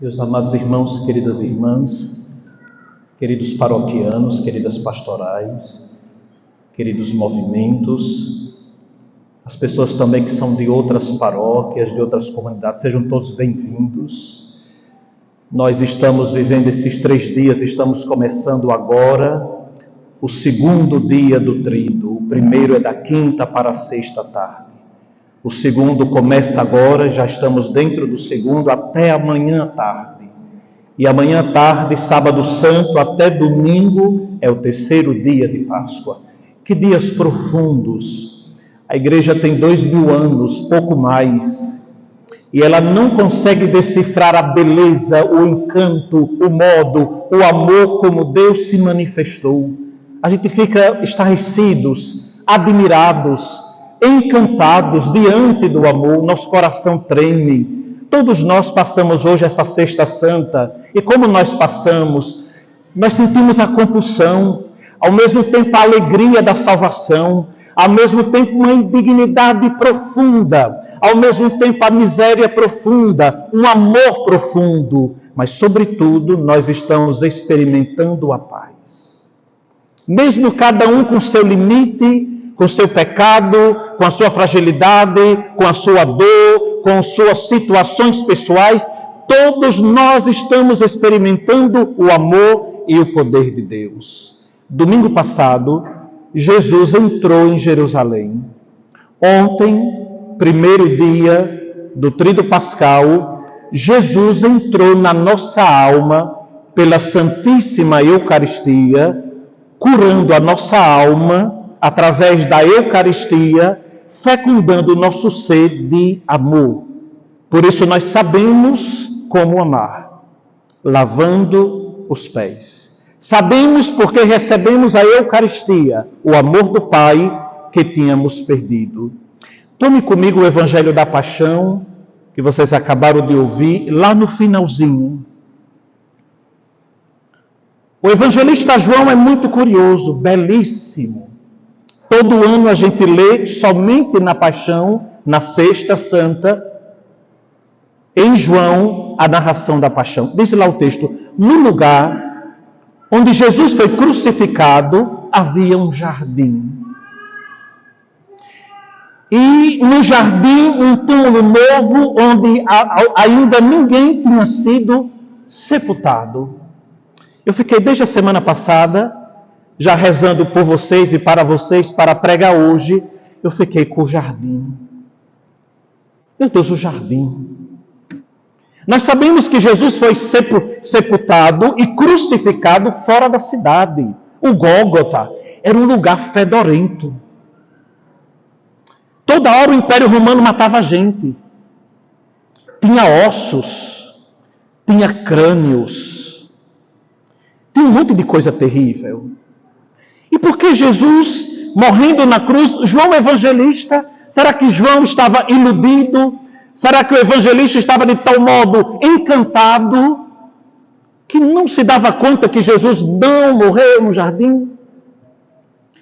Meus amados irmãos, queridas irmãs, queridos paroquianos, queridas pastorais, queridos movimentos, as pessoas também que são de outras paróquias, de outras comunidades, sejam todos bem-vindos. Nós estamos vivendo esses 3 dias, estamos começando agora o segundo dia do tríduo. O primeiro é da quinta para a sexta tarde. O segundo começa agora, já estamos dentro do segundo até amanhã à tarde. E amanhã à tarde, sábado santo, até domingo, é o terceiro dia de Páscoa. Que dias profundos! A igreja tem 2000 anos, pouco mais. E ela não consegue decifrar a beleza, o encanto, o modo, o amor como Deus se manifestou. A gente fica estarrecidos, admirados, encantados diante do amor, nosso coração treme. Todos nós passamos hoje essa Sexta Santa, e como nós passamos, nós sentimos a compulsão, ao mesmo tempo a alegria da salvação, ao mesmo tempo uma indignidade profunda, ao mesmo tempo a miséria profunda, um amor profundo, mas sobretudo nós estamos experimentando a paz. Mesmo cada um com seu limite, com seu pecado, com a sua fragilidade, com a sua dor, com suas situações pessoais, todos nós estamos experimentando o amor e o poder de Deus. Domingo passado, Jesus entrou em Jerusalém. Ontem, primeiro dia do tríduo pascal, Jesus entrou na nossa alma pela Santíssima Eucaristia, curando a nossa alma através da Eucaristia, fecundando o nosso ser de amor. Por isso nós sabemos como amar, lavando os pés. Sabemos porque recebemos a Eucaristia, o amor do Pai que tínhamos perdido. Tome comigo o Evangelho da Paixão, que vocês acabaram de ouvir, lá no finalzinho. O evangelista João é muito curioso, belíssimo. Todo ano a gente lê somente na Paixão, na Sexta Santa, em João, a narração da Paixão. Diz lá o texto: no lugar onde Jesus foi crucificado, havia um jardim. E no jardim, um túmulo novo, onde ainda ninguém tinha sido sepultado. Eu fiquei desde a semana passada, já rezando por vocês e para vocês, para pregar hoje, eu fiquei com o jardim. Meu Deus, o jardim. Nós sabemos que Jesus foi sepultado e crucificado fora da cidade. O Gólgota era um lugar fedorento. Toda hora o Império Romano matava gente. Tinha ossos, tinha crânios, tinha um monte de coisa terrível. E por que Jesus, morrendo na cruz, João Evangelista, será que João estava iludido? Será que o evangelista estava de tal modo encantado que não se dava conta que Jesus não morreu no jardim?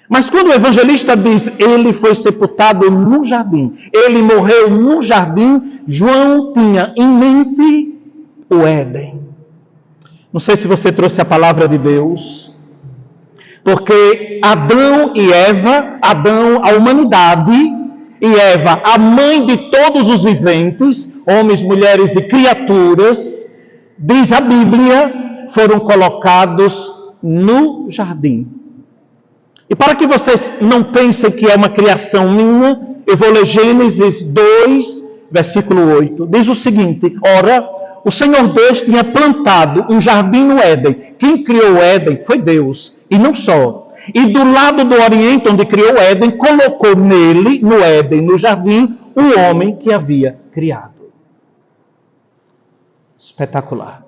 Mas quando o evangelista diz, ele foi sepultado no jardim, ele morreu no jardim, João tinha em mente o Éden. Não sei se você trouxe a palavra de Deus, porque Adão e Eva, Adão, a humanidade, e Eva, a mãe de todos os viventes, homens, mulheres e criaturas, diz a Bíblia, foram colocados no jardim. E para que vocês não pensem que é uma criação minha, eu vou ler Gênesis 2, versículo 8. Diz o seguinte: ora, o Senhor Deus tinha plantado um jardim no Éden. Quem criou o Éden foi Deus, e não só. E do lado do Oriente, onde criou o Éden, colocou nele, no Éden, no jardim, o homem que havia criado. Espetacular.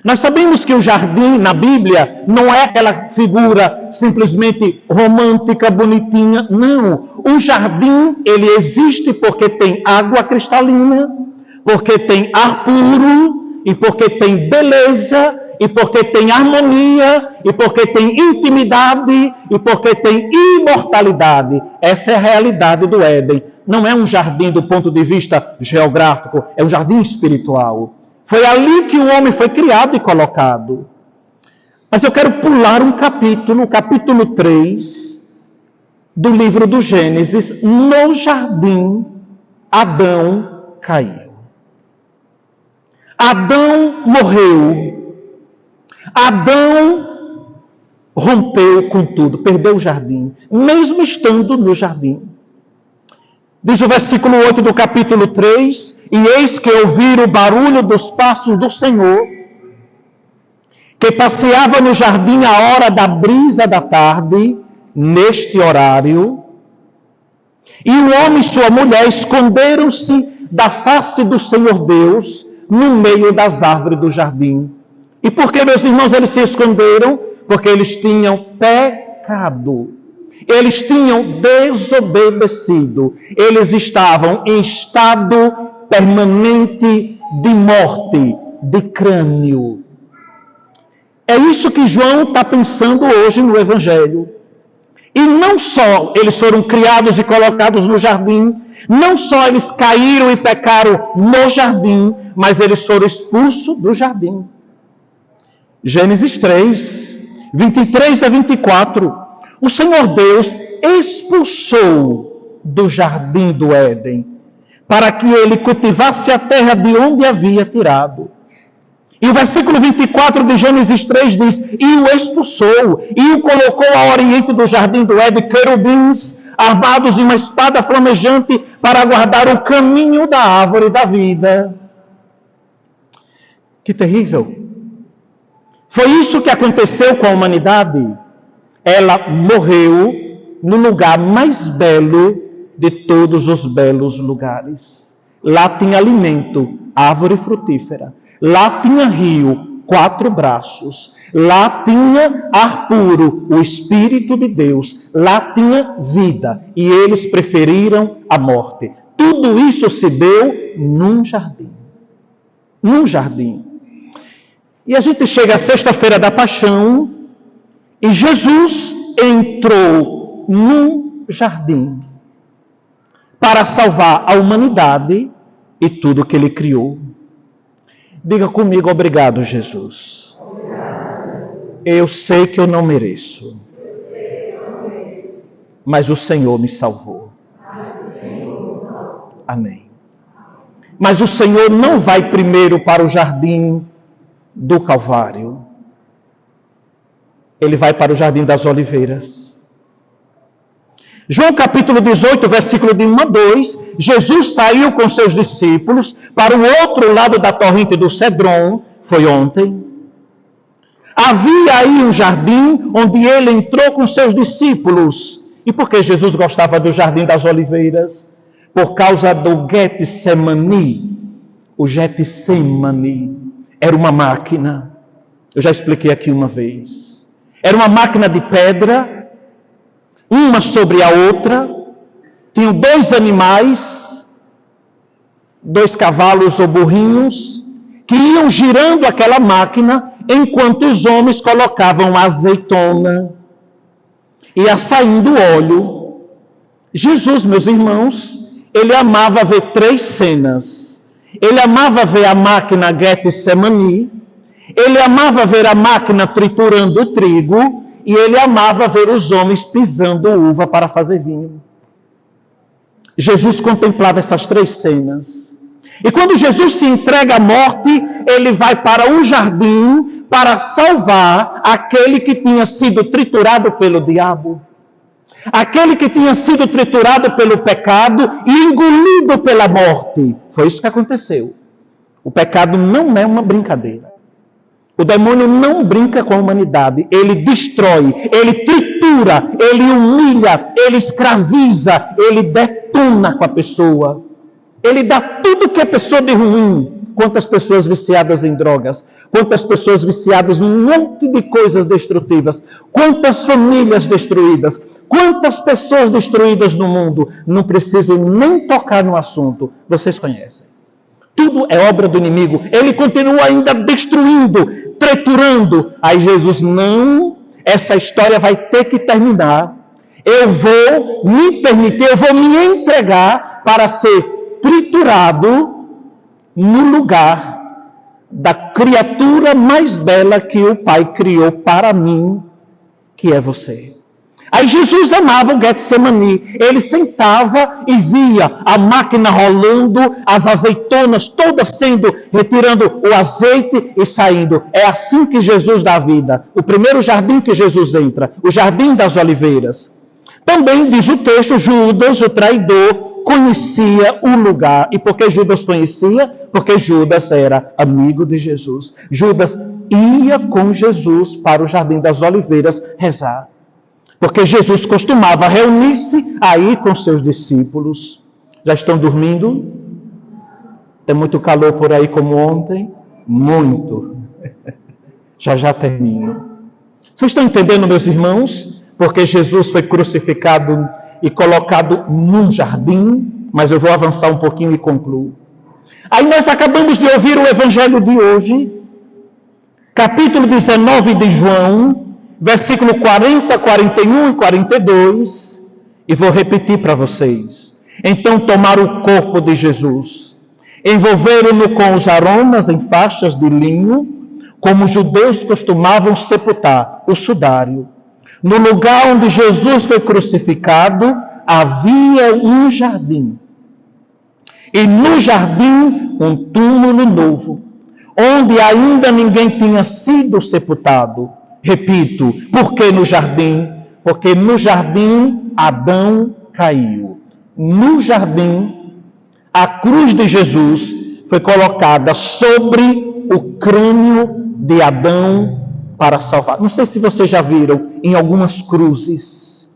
Nós sabemos que o jardim, na Bíblia, não é aquela figura simplesmente romântica, bonitinha. Não. O jardim, ele existe porque tem água cristalina, porque tem ar puro, e porque tem beleza, e porque tem harmonia, e porque tem intimidade, e porque tem imortalidade. Essa é a realidade do Éden. Não é um jardim do ponto de vista geográfico, é um jardim espiritual. Foi ali que o homem foi criado e colocado. Mas eu quero pular um capítulo, o capítulo 3 do livro do Gênesis. No jardim, Adão caiu. Adão morreu. Adão rompeu com tudo, perdeu o jardim, mesmo estando no jardim. Diz o versículo 8 do capítulo 3, e eis que ouviram o barulho dos passos do Senhor, que passeava no jardim à hora da brisa da tarde, neste horário, e o homem e sua mulher esconderam-se da face do Senhor Deus, no meio das árvores do jardim. E por que, meus irmãos, eles se esconderam? Porque eles tinham pecado. Eles tinham desobedecido. Eles estavam em estado permanente de morte, de crânio. É isso que João está pensando hoje no Evangelho. E não só eles foram criados e colocados no jardim, não só eles caíram e pecaram no jardim, mas eles foram expulsos do jardim. Gênesis 3, 23 a 24. O Senhor Deus expulsou do jardim do Éden, para que ele cultivasse a terra de onde havia tirado. E o versículo 24 de Gênesis 3 diz, e o expulsou, e o colocou ao oriente do jardim do Éden, querubins, armados de uma espada flamejante, para guardar o caminho da árvore da vida. Que terrível! Foi isso que aconteceu com a humanidade. Ela morreu no lugar mais belo de todos os belos lugares. Lá tinha alimento, árvore frutífera. Lá tinha rio, 4 braços. Lá tinha ar puro, o Espírito de Deus. Lá tinha vida. E eles preferiram a morte. Tudo isso se deu num jardim. Num jardim. E a gente chega à sexta-feira da Paixão e Jesus entrou num jardim para salvar a humanidade e tudo que ele criou. Diga comigo, obrigado, Jesus. Eu sei que eu não mereço, mas o Senhor me salvou. Amém. Mas o Senhor não vai primeiro para o jardim do Calvário. Ele vai para o Jardim das Oliveiras. João capítulo 18, versículo de 1 a 2, Jesus saiu com seus discípulos para o outro lado da torrente do Cedron, foi ontem. Havia aí um jardim onde ele entrou com seus discípulos. E por que Jesus gostava do Jardim das Oliveiras? Por causa do Getsemani. O Getsemani era uma máquina. Eu já expliquei aqui uma vez. Era uma máquina de pedra, uma sobre a outra. Tinham 2 animais, 2 cavalos ou burrinhos, que iam girando aquela máquina, enquanto os homens colocavam azeitona. Ia saindo óleo. Jesus, meus irmãos, ele amava ver 3 cenas. Ele amava ver a máquina Getsemani, ele amava ver a máquina triturando o trigo, e ele amava ver os homens pisando uva para fazer vinho. Jesus contemplava essas 3 cenas. E quando Jesus se entrega à morte, ele vai para um jardim para salvar aquele que tinha sido triturado pelo diabo. Aquele que tinha sido triturado pelo pecado e engolido pela morte. Foi isso que aconteceu. O pecado não é uma brincadeira. O demônio não brinca com a humanidade. Ele destrói, ele tritura, ele humilha, ele escraviza, ele detona com a pessoa. Ele dá tudo que é pessoa de ruim. Quantas pessoas viciadas em drogas, quantas pessoas viciadas em um monte de coisas destrutivas, quantas famílias destruídas, quantas pessoas destruídas no mundo. Não preciso nem tocar no assunto, vocês conhecem. Tudo é obra do inimigo. Ele continua ainda destruindo, triturando. Aí Jesus, não, essa história vai ter que terminar. Eu vou me permitir, eu vou me entregar para ser triturado no lugar da criatura mais bela que o Pai criou para mim, que é você. Aí Jesus amava o Getsemani. Ele sentava e via a máquina rolando, as azeitonas todas retirando o azeite e saindo. É assim que Jesus dá vida. O primeiro jardim que Jesus entra, o Jardim das Oliveiras. Também diz o texto, Judas, o traidor, conhecia o lugar. E por que Judas conhecia? Porque Judas era amigo de Jesus. Judas ia com Jesus para o Jardim das Oliveiras rezar. Porque Jesus costumava reunir-se aí com seus discípulos. Já estão dormindo? Tem muito calor por aí como ontem? Muito. Já termino. Vocês estão entendendo, meus irmãos? Porque Jesus foi crucificado e colocado num jardim, mas eu vou avançar um pouquinho e concluo. Aí nós acabamos de ouvir o evangelho de hoje, capítulo 19 de João, versículo 40, 41 e 42, e vou repetir para vocês. Então tomaram o corpo de Jesus, envolveram-no com os aromas em faixas de linho, como os judeus costumavam sepultar, o sudário. No lugar onde Jesus foi crucificado, havia um jardim. E no jardim, um túmulo novo, onde ainda ninguém tinha sido sepultado. Repito, por que no jardim? Porque no jardim Adão caiu. No jardim, a cruz de Jesus foi colocada sobre o crânio de Adão para salvar. Não sei se vocês já viram em algumas cruzes,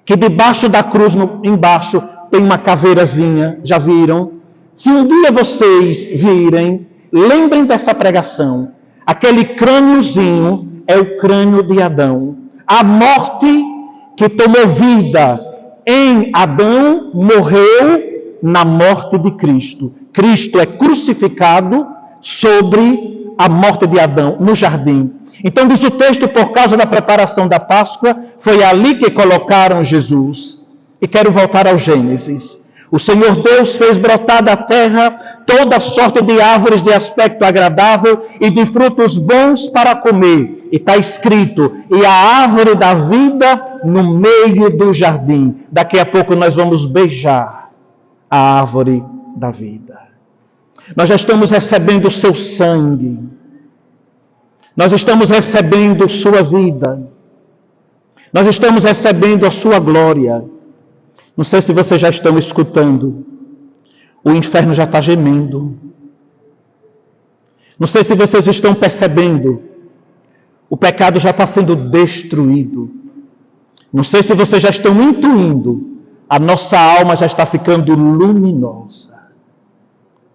que debaixo da cruz, embaixo, tem uma caveirazinha. Já viram? Se um dia vocês virem, lembrem dessa pregação. Aquele crâniozinho é o crânio de Adão. A morte que tomou vida em Adão morreu na morte de Cristo. Cristo é crucificado sobre a morte de Adão, no jardim. Então diz o texto, por causa da preparação da Páscoa, foi ali que colocaram Jesus. E quero voltar ao Gênesis. O Senhor Deus fez brotar da terra toda sorte de árvores de aspecto agradável e de frutos bons para comer. E está escrito, e a árvore da vida no meio do jardim. Daqui a pouco nós vamos beijar a árvore da vida. Nós já estamos recebendo o seu sangue. Nós estamos recebendo sua vida. Nós estamos recebendo a sua glória. Não sei se vocês já estão escutando. O inferno já está gemendo. Não sei se vocês estão percebendo. O pecado já está sendo destruído. Não sei se vocês já estão intuindo. A nossa alma já está ficando luminosa.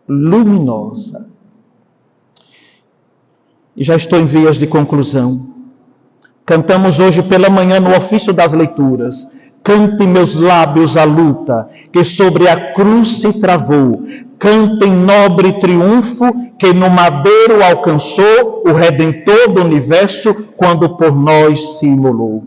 Luminosa. E já estou em vias de conclusão. Cantamos hoje pela manhã no ofício das leituras. Cante meus lábios a luta, que sobre a cruz se travou. Cantem nobre triunfo, que no madeiro alcançou o Redentor do universo, quando por nós se imolou.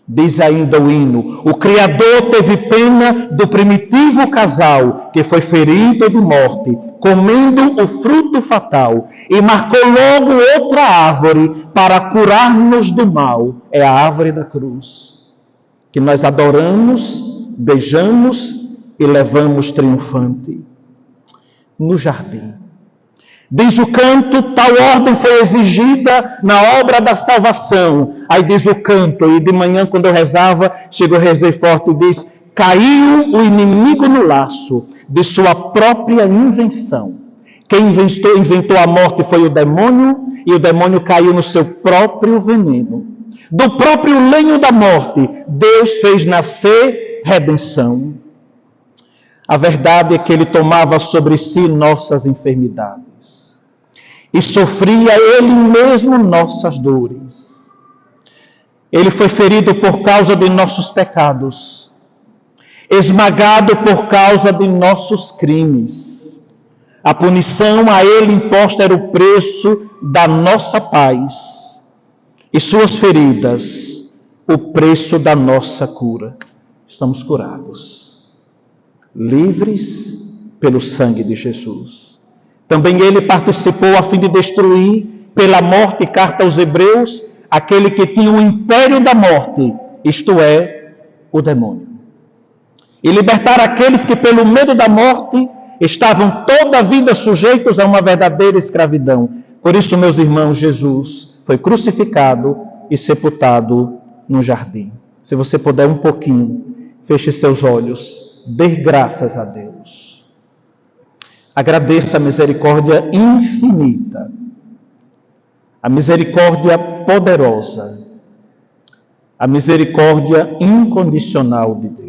Diz ainda o hino, o Criador teve pena do primitivo casal, que foi ferido de morte, comendo o fruto fatal, e marcou logo outra árvore para curar-nos do mal. É a árvore da cruz, que nós adoramos, beijamos e levamos triunfante. No jardim. Diz o canto, tal ordem foi exigida na obra da salvação. Aí diz o canto, e de manhã quando eu rezava, chegou a rezar forte e diz, caiu o inimigo no laço de sua própria invenção. Quem inventou a morte foi o demônio, e o demônio caiu no seu próprio veneno. Do próprio lenho da morte, Deus fez nascer redenção. A verdade é que Ele tomava sobre si nossas enfermidades. E sofria Ele mesmo nossas dores. Ele foi ferido por causa de nossos pecados. Esmagado por causa de nossos crimes. A punição a Ele imposta era o preço da nossa paz. E suas feridas, o preço da nossa cura. Estamos curados. Livres pelo sangue de Jesus. Também ele participou a fim de destruir, pela morte, carta aos Hebreus, aquele que tinha o império da morte, isto é, o demônio. E libertar aqueles que, pelo medo da morte, estavam toda a vida sujeitos a uma verdadeira escravidão. Por isso, meus irmãos, Jesus foi crucificado e sepultado no jardim. Se você puder um pouquinho, feche seus olhos, dê graças a Deus. Agradeça a misericórdia infinita, a misericórdia poderosa, a misericórdia incondicional de Deus.